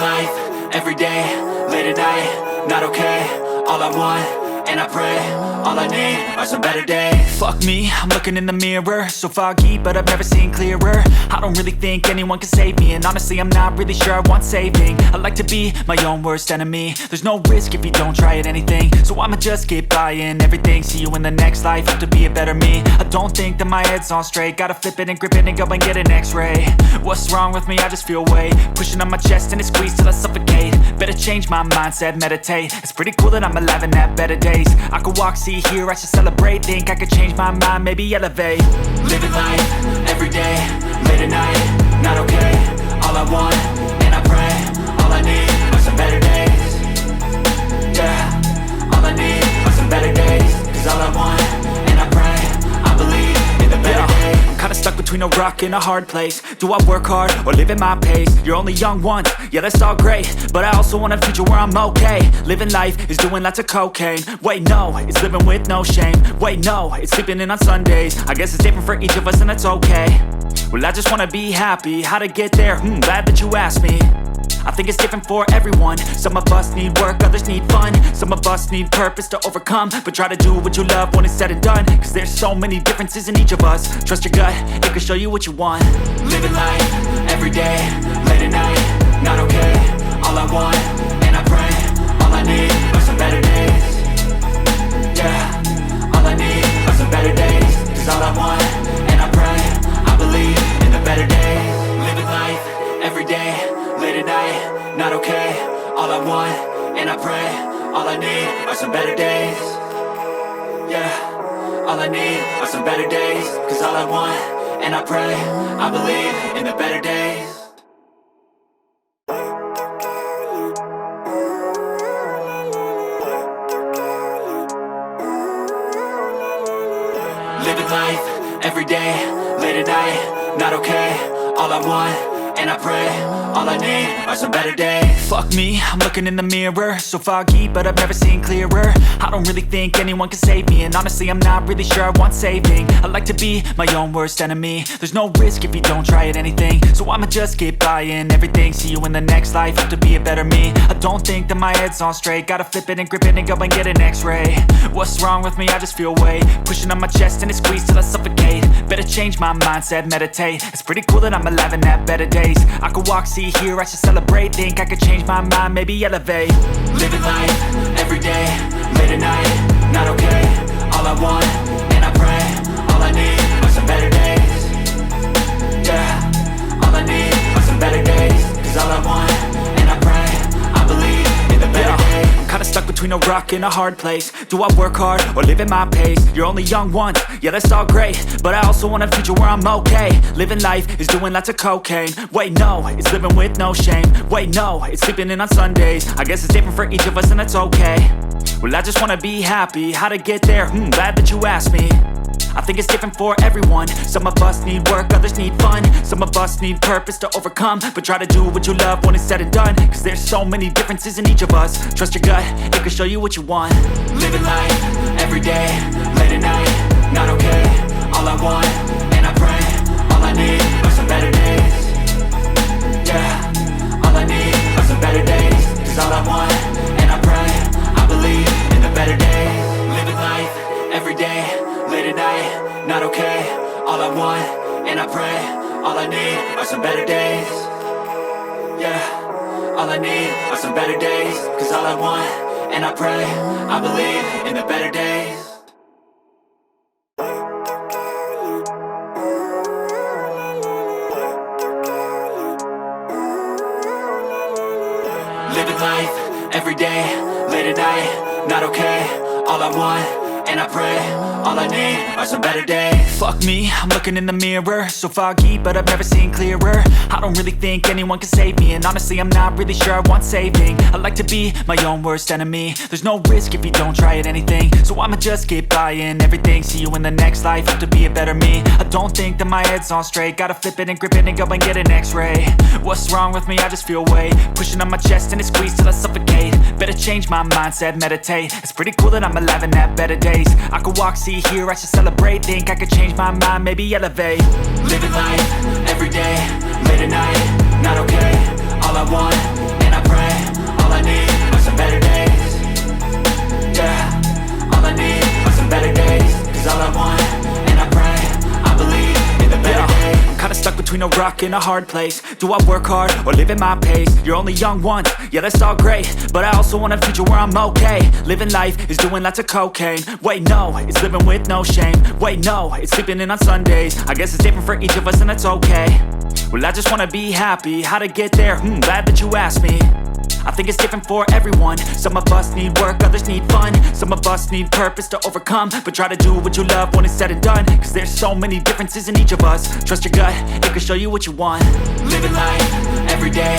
life, every day, late at night, not okay. All I want, and I pray, all I need are some better days. Fuck me, I'm looking in the mirror, so foggy, but I've never seen clearer. I don't really think anyone can save me, and honestly I'm not really sure I want saving. I like to be my own worst enemy. There's no risk if you don't try at anything, so I'ma just keep buying everything. See you in the next life, have to be a better me. I don't think that my head's on straight, gotta flip it and grip it and go and get an x-ray. What's wrong with me? I just feel weight pushing on my chest and it squeezes till I suffocate. Better change my mindset, meditate. It's pretty cool that I'm alive and have better days. I could walk, see, hear, I should celebrate. Think I could change my mind, maybe elevate. Living life, every day, late at night, not okay. All I want, and I pray, all I need are some better days. Yeah, all I need are some better days. Cause all I want, and I pray, I believe in the better days. I'm kinda stuck between a rock and a hard place. Do I work hard or live at my pace? You're only young once, yeah that's all great, but I also want a future where I'm okay. Living life is doing lots of cocaine. Wait no, it's living with no shame. Wait no, it's sleeping in on Sundays. I guess it's different for each of us and that's okay. Well I just wanna be happy, how to get there? Glad that you asked me. I think it's different for everyone. Some of us need work, others need fun. Some of us need purpose to overcome. But try to do what you love when it's said and done, cause there's so many differences in each of us. Trust your gut, it can show you what you want. Living life, every day, late at night, not okay. All I want, and I pray, all I need are some better days. Yeah, all I need are some better days. Cause all I want, and I pray, I believe in the better days. Living life, every day, late at night, not okay. All I want, and I pray, all I need are some better days. Yeah, all I need are some better days. Cause all I want, and I pray, I believe in the better days. Living life, every day, late at night, not okay. All I want, and I pray, all I need are some better days. Fuck me, I'm looking in the mirror, so foggy, but I've never seen clearer. I don't really think anyone can save me, and honestly I'm not really sure I want saving. I like to be my own worst enemy. There's no risk if you don't try at anything, so I'ma just keep buying everything. See you in the next life, have to be a better me. I don't think that my head's on straight, gotta flip it and grip it and go and get an x-ray. What's wrong with me? I just feel weight pushing on my chest and it squeezes till I suffocate. Better change my mindset, meditate. It's pretty cool that I'm alive and have better days. I could walk, see, hear, I should celebrate. Think I could change my mind, maybe elevate. Living life, every day, late at night, not okay. All I want, and I pray, all I need are some better days. Yeah, all I need are some better days. Cause all I want, and I pray, I believe in the better days. I'm kinda stuck between a rock and a hard place. Do I work hard or live at my pace? You're only young once, yeah that's all great, but I also want a future where I'm okay. Living life is doing lots of cocaine. Wait no, it's living with no shame. Wait no, it's sleeping in on Sundays. I guess it's different for each of us and that's okay. Well I just wanna be happy, how to get there? Glad that you asked me. I think it's different for everyone. Some of us need work, others need fun. Some of us need purpose to overcome. But try to do what you love when it's said and done, cause there's so many differences in each of us. Trust your gut, it can show you what you want. Living life, every day, late at night, not okay. All I want, and I pray, all I need are some better days. Yeah, all I need are some better days. Cause all I want, and I pray, I believe in the better days. Living life, every day, late at night, not okay. All I want, and I pray, all I need are some better days. Yeah, all I need are some better days. Cause all I want, and I pray, I believe in the better days. Living life, every day, late at night, not okay. All I want, and I pray, all I need are some better days. Fuck me, I'm looking in the mirror, so foggy, but I've never seen clearer. I don't really think anyone can save me, and honestly I'm not really sure I want saving. I like to be my own worst enemy. There's no risk if you don't try at anything, so I'ma just keep buying everything. See you in the next life, have to be a better me. I don't think that my head's on straight, gotta flip it and grip it and go and get an x-ray. What's wrong with me? I just feel weight pushing on my chest and it squeezes till I suffocate. Better change my mindset, meditate. It's pretty cool that I'm alive and have better days. I could walk, see, hear, I should celebrate. Think I could change my mind, maybe elevate. Living life, every day, late at night, not okay. All I want, and I pray. All I need are some better days. Yeah, all I need are some better days. 'Cause all I want, and I pray, I believe in the better days. I'm kinda stuck between a rock and a hard place. Do I work hard or live at my pace? You're only young once, yeah that's all great, but I also want a future where I'm okay. Living life is doing lots of cocaine. Wait no, it's living with no shame. Wait no, it's sleeping in on Sundays. I guess it's different for each of us and that's okay. Well I just wanna be happy, how to get there? Glad that you asked me. I think it's different for everyone. Some of us need work, others need fun. Some of us need purpose to overcome. But try to do what you love when it's said and done. 'Cause there's so many differences in each of us. Trust your gut, it can show you what you want. Living life, every day